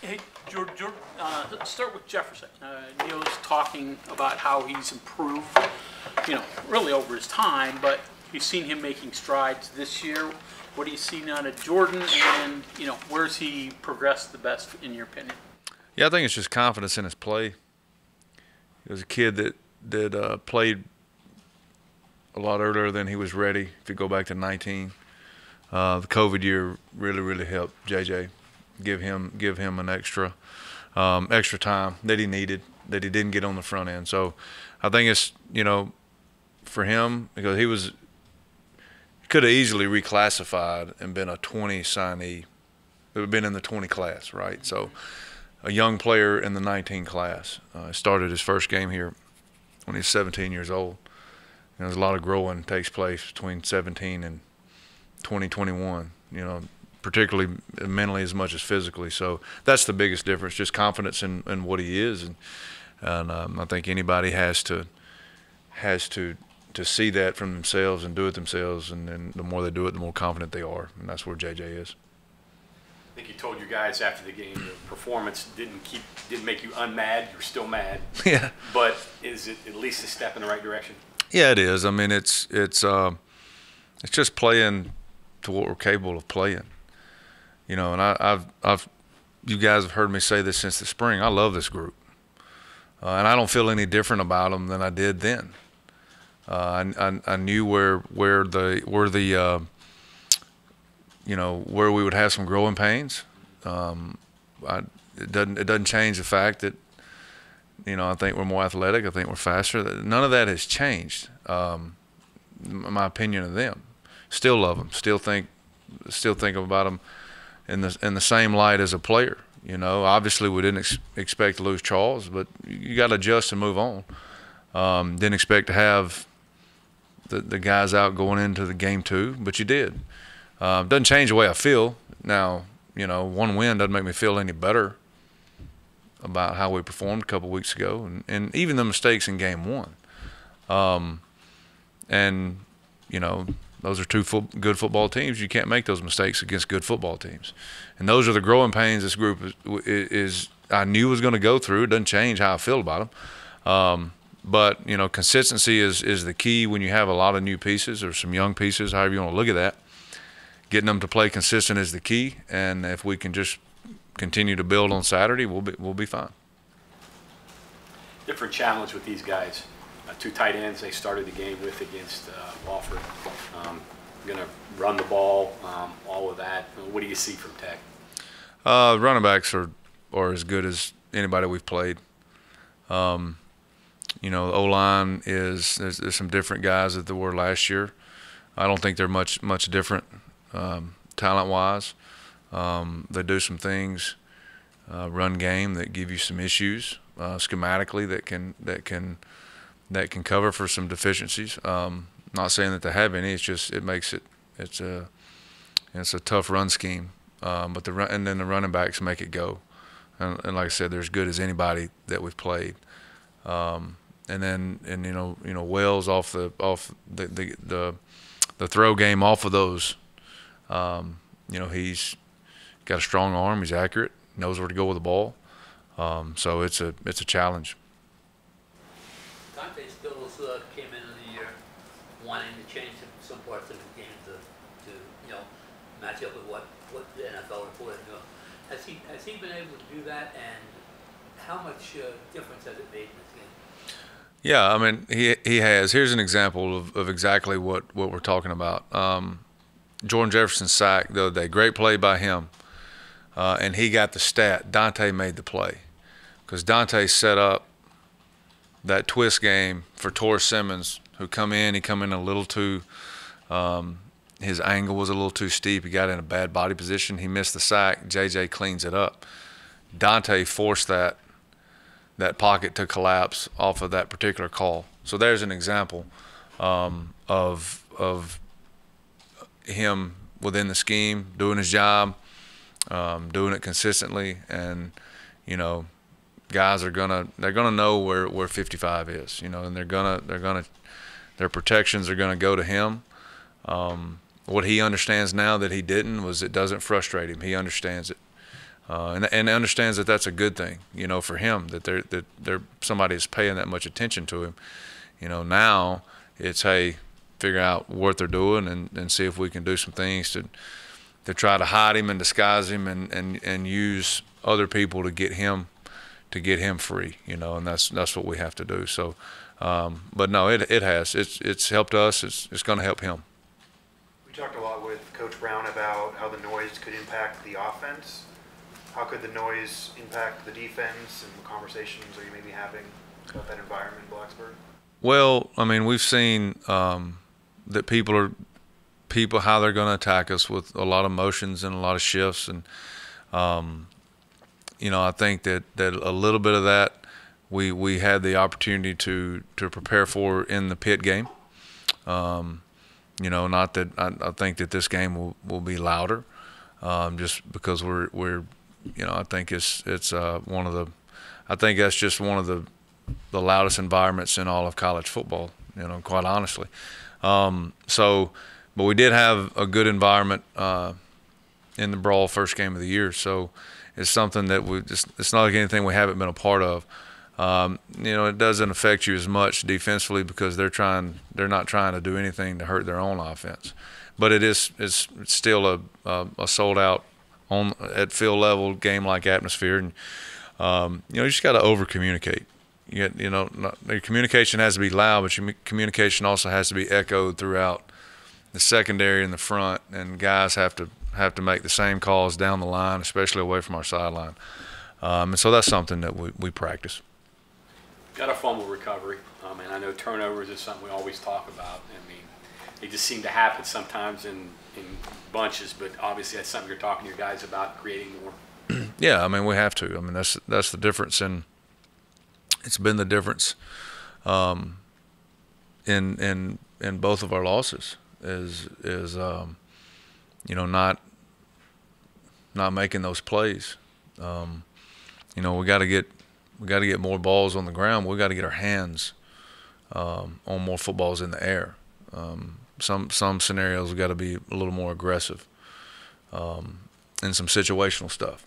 Hey, George, let's start with Jefferson. Neil's talking about how he's improved, really over his time, but you've seen him making strides this year. What do you see out of Jordan, and, where's he progressed the best, in your opinion? Yeah, I think it's just confidence in his play. He was a kid that played a lot earlier than he was ready. If you go back to 19, the COVID year really helped JJ. Give him an extra time that he needed, that he didn't get on the front end. So I think it's, for him, because he could have easily reclassified and been a 20 signee. It would have been in the 20 class, right? So a young player in the 19 class. Started his first game here when he was 17 years old. And there's a lot of growing takes place between 17 and 21, particularly mentally as much as physically. So that's the biggest difference, just confidence in what he is. And I think anybody has to see that from themselves and do it themselves. And then the more they do it, the more confident they are. And that's where JJ is. I think you told your guys after the game the performance didn't make you unmad. You're still mad. Yeah. But is it at least a step in the right direction? Yeah, it is. I mean, it's just playing to what we're capable of playing. And you guys have heard me say this since the spring. I love this group, and I don't feel any different about them than I did then. I knew where we would have some growing pains. It doesn't change the fact that I think we're more athletic. I think we're faster. None of that has changed. My opinion of them. Still love them. Still think about them in the same light as a player. Obviously we didn't expect to lose Charles, but you got to adjust and move on. Didn't expect to have the guys out going into the game 2, but you did. Doesn't change the way I feel. Now, one win doesn't make me feel any better about how we performed a couple weeks ago, and even the mistakes in game 1. Those are two good football teams. You can't make those mistakes against good football teams. And those are the growing pains this group is I knew was going to go through. It doesn't change how I feel about them. But, consistency is the key when you have a lot of new pieces or some young pieces, however you want to look at that. Getting them to play consistent is the key. And if we can just continue to build on Saturday, we'll be fine. Different challenge with these guys. 2 tight ends they started the game with against Wofford. Going to run the ball, all of that. What do you see from Tech? Running backs are as good as anybody we've played. The O-line there's some different guys that there were last year. I don't think they're much different talent-wise. They do some things, run game that give you some issues schematically that can cover for some deficiencies. Not saying that they have any. It's just it's a tough run scheme. But and then the running backs make it go. And like I said, they're as good as anybody that we've played. Wells off the throw game off of those. He's got a strong arm. He's accurate. Knows where to go with the ball. So it's a challenge. Dante Stills came into the year wanting to change some parts of the game to match up with what the NFL reported. Has he been able to do that, and how much difference has it made in this game? Yeah, I mean he has. Here's an example of exactly what we're talking about. Jordan Jefferson's sack the other day, great play by him, and he got the stat. Dante made the play because Dante set up that twist game for Torres Simmons, who come in. He come in a little too his angle was a little too steep. He got in a bad body position. He missed the sack. JJ cleans it up. Dante forced that pocket to collapse off of that particular call. So there's an example of him within the scheme, doing his job, doing it consistently, and guys they're gonna know where 55 is, and their protections are gonna go to him. What he understands now that he didn't was it doesn't frustrate him. He understands it. and understands that that's a good thing, you know, for him, that somebody is paying that much attention to him. You know, now it's, hey, figure out what they're doing and see if we can do some things to try to hide him and disguise him and use other people to get him free, you know, and that's what we have to do. So, but no, it's helped us. It's going to help him. We talked a lot with Coach Brown about how the noise could impact the offense. How could the noise impact the defense, and the conversations are you maybe having about that environment in Blacksburg? Well, I mean, we've seen that people how they're going to attack us with a lot of motions and a lot of shifts, and you know, I think that a little bit of that we had the opportunity to prepare for in the Pitt game. You know, not that I think that this game will be louder, just because we're you know, I think it's one of the, I think that's just one of the loudest environments in all of college football, you know, quite honestly. So, but we did have a good environment in the Brawl first game of the year. So it's something that it's not like anything we haven't been a part of. You know, it doesn't affect you as much defensively because they're not trying to do anything to hurt their own offense. But it's still a sold out at field level game like atmosphere, and you know, you just got to over communicate. You know, your communication has to be loud, but your communication also has to be echoed throughout the secondary and the front, and guys have to make the same calls down the line, especially away from our sideline. And so that's something that we practice. Got a fumble recovery, and I know turnovers is something we always talk about. I mean, they just seem to happen sometimes in bunches, but obviously that's something you're talking to your guys about, creating more. Yeah, I mean, we have to. I mean, that's the difference, and it's been the difference in both of our losses is you know, not making those plays. You know, we got to get more balls on the ground. We got to get our hands on more footballs in the air. Some scenarios we got to be a little more aggressive, and some situational stuff.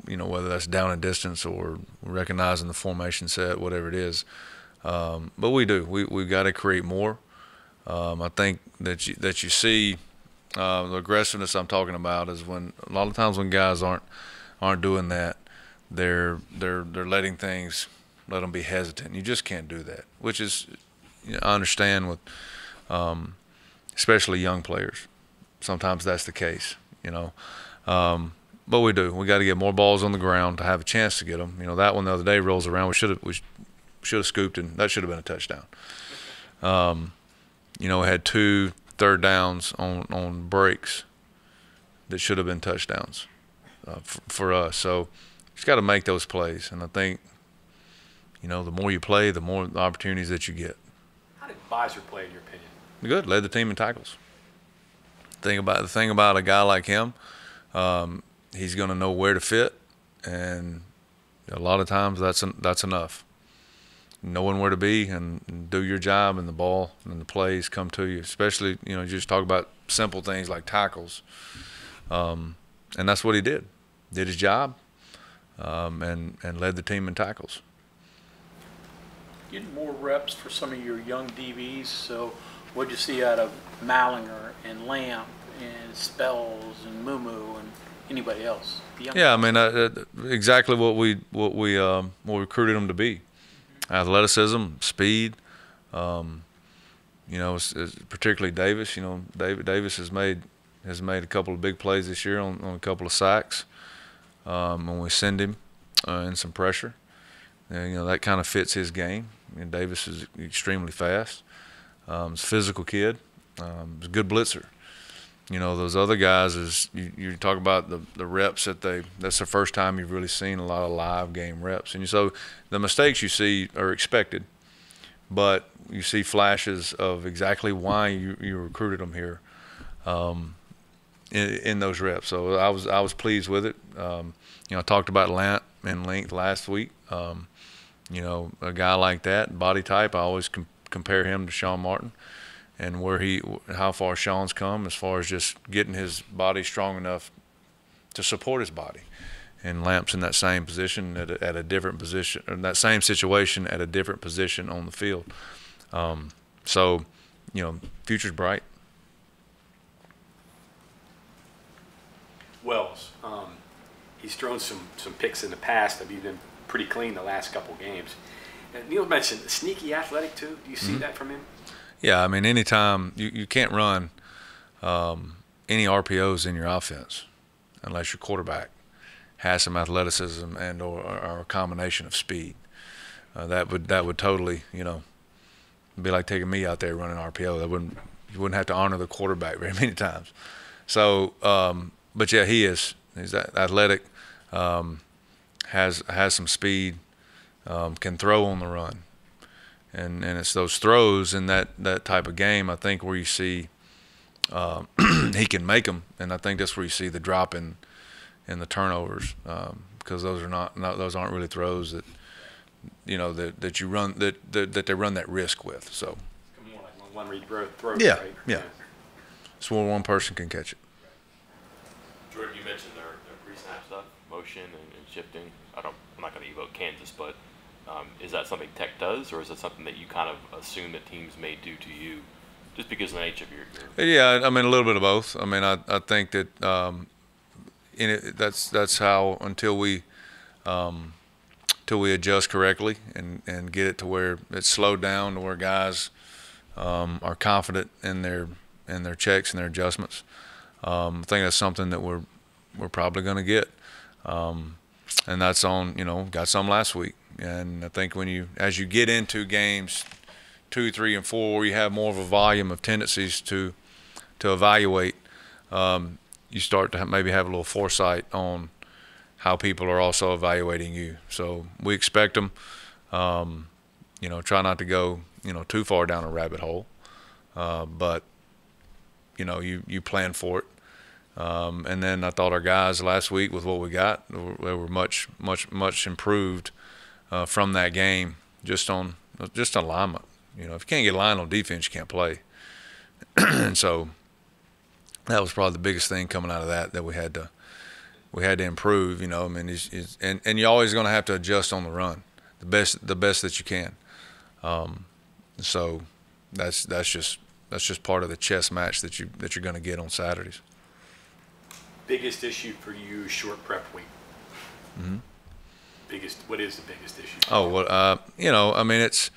You know, whether that's down and distance or recognizing the formation set, whatever it is. But we've got to create more. I think that you see the aggressiveness I'm talking about is when a lot of times when guys aren't doing that, they're letting things, let them be hesitant. You just can't do that, which is, you know, I understand with especially young players. Sometimes that's the case, you know. But we got to get more balls on the ground to have a chance to get them. You know, that one the other day rolls around. We should have scooped, and that should have been a touchdown. You know, we had 2 third downs on breaks that should have been touchdowns for us. So just got to make those plays, and I think, you know, the more you play, the more opportunities that you get. How did Beiser play, in your opinion? Good, led the team in tackles. The thing about a guy like him, he's going to know where to fit, and a lot of times that's enough. Knowing where to be and do your job, and the ball and the plays come to you. Especially, you know, you just talk about simple things like tackles, and that's what he did. Did his job, and led the team in tackles. Getting more reps for some of your young DBs. So, what'd you see out of Mallinger and Lamp and Spells and Mumu and anybody else? Yeah, I mean, exactly what we recruited them to be. Athleticism, speed, you know, particularly Davis. You know, Davis has made a couple of big plays this year on a couple of sacks when we send him in some pressure. And, you know, that kind of fits his game. And Davis is extremely fast. He's a physical kid. He's a good blitzer. You know, those other guys, you talk about the reps that's the first time you've really seen a lot of live game reps. And so the mistakes you see are expected, but you see flashes of exactly why you recruited them here in those reps. So I was pleased with it. You know, I talked about length last week. You know, a guy like that, body type, I always compare him to Sean Martin. And how far Sean's come as far as just getting his body strong enough to support his body. And Lamp's in that same position at a different position, or that same situation at a different position on the field. So, you know, future's bright. Wells, he's thrown some picks in the past. He's been pretty clean the last couple games. And Neil mentioned sneaky athletic too. Do you see that from him? Yeah, I mean, anytime you can't run any RPOs in your offense unless your quarterback has some athleticism and or a combination of speed. That would totally, you know, be like taking me out there running RPO. You wouldn't have to honor the quarterback very many times. So, but yeah, he's athletic, has some speed, can throw on the run, and it's those throws in that type of game, I think, where you see he can make them, and I think that's where you see the drop in the turnovers, because those aren't really throws that, you know, that you run that they run that risk with. So More like one read throw. yeah, Right? yeah, it's where one person can catch it. Jordan, you mentioned their pre-snap stuff, motion and shifting. I'm not going to evoke Kansas, but is that something Tech does, or is it something that you kind of assume that teams may do to you, just because of the nature of your Yeah, I mean, a little bit of both. I mean, I think that that's how until we adjust correctly and get it to where it's slowed down to where guys are confident in their checks and their adjustments. I think that's something that we're probably going to get, and that's on, you know, got some last week. And I think as you get into games 2, 3, and 4, where you have more of a volume of tendencies to evaluate, you start to maybe have a little foresight on how people are also evaluating you. So we expect them, you know, try not to go, you know, too far down a rabbit hole, but you know, you plan for it. And then I thought our guys last week, with what we got, they were much improved from that game, just on alignment. You know, if you can't get a line on defense, you can't play. And so that was probably the biggest thing coming out of that we had to improve. You know, I mean, and you're always going to have to adjust on the run, the best that you can. So that's just part of the chess match that you're going to get on Saturdays. Biggest issue for you short prep week? Mm-hmm. What is the biggest issue? Oh, well, you know, I mean, it's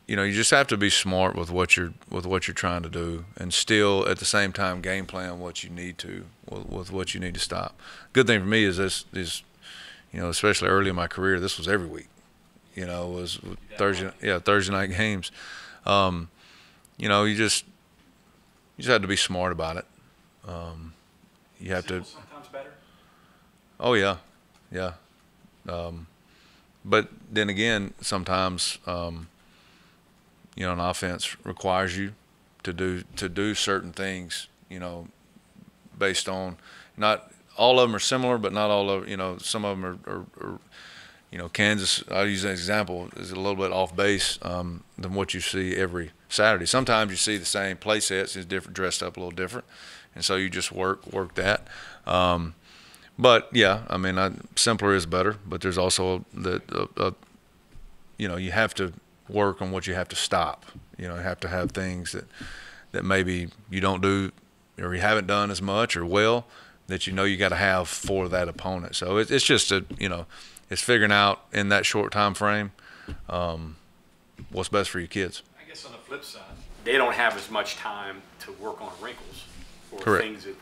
you know, you just have to be smart with what you're trying to do, and still at the same time game plan what you need to with what you need to stop. Good thing for me is you know, especially early in my career, this was every week. You know, it was Thursday night games. You know, you just have to be smart about it. You have to. Sometimes better. Oh yeah. But then again, sometimes you know, an offense requires you to do certain things. You know, based on, not all of them are similar, but not all of, you know, some of them are you know, Kansas, I'll use an example, is a little bit off base than what you see every Saturday. Sometimes you see the same play sets, it's different, dressed up a little different, and so you just work that. But yeah, I mean, simpler is better. But there's also you know, you have to work on what you have to stop. You know, you have to have things that maybe you don't do, or you haven't done as much or well, that you know you got to have for that opponent. So it's just you know, it's figuring out in that short time frame what's best for your kids. I guess on the flip side, They don't have as much time to work on wrinkles or Correct. things that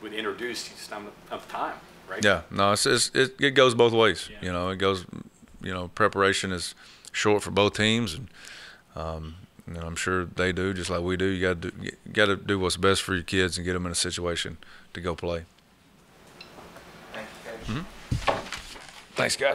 would introduce some of time, right? Yeah, no, it goes both ways. Yeah. You know, it goes, you know, preparation is short for both teams, and I'm sure they do just like we do. You got to do what's best for your kids and get them in a situation to go play. Thank you, guys. Thanks, guys.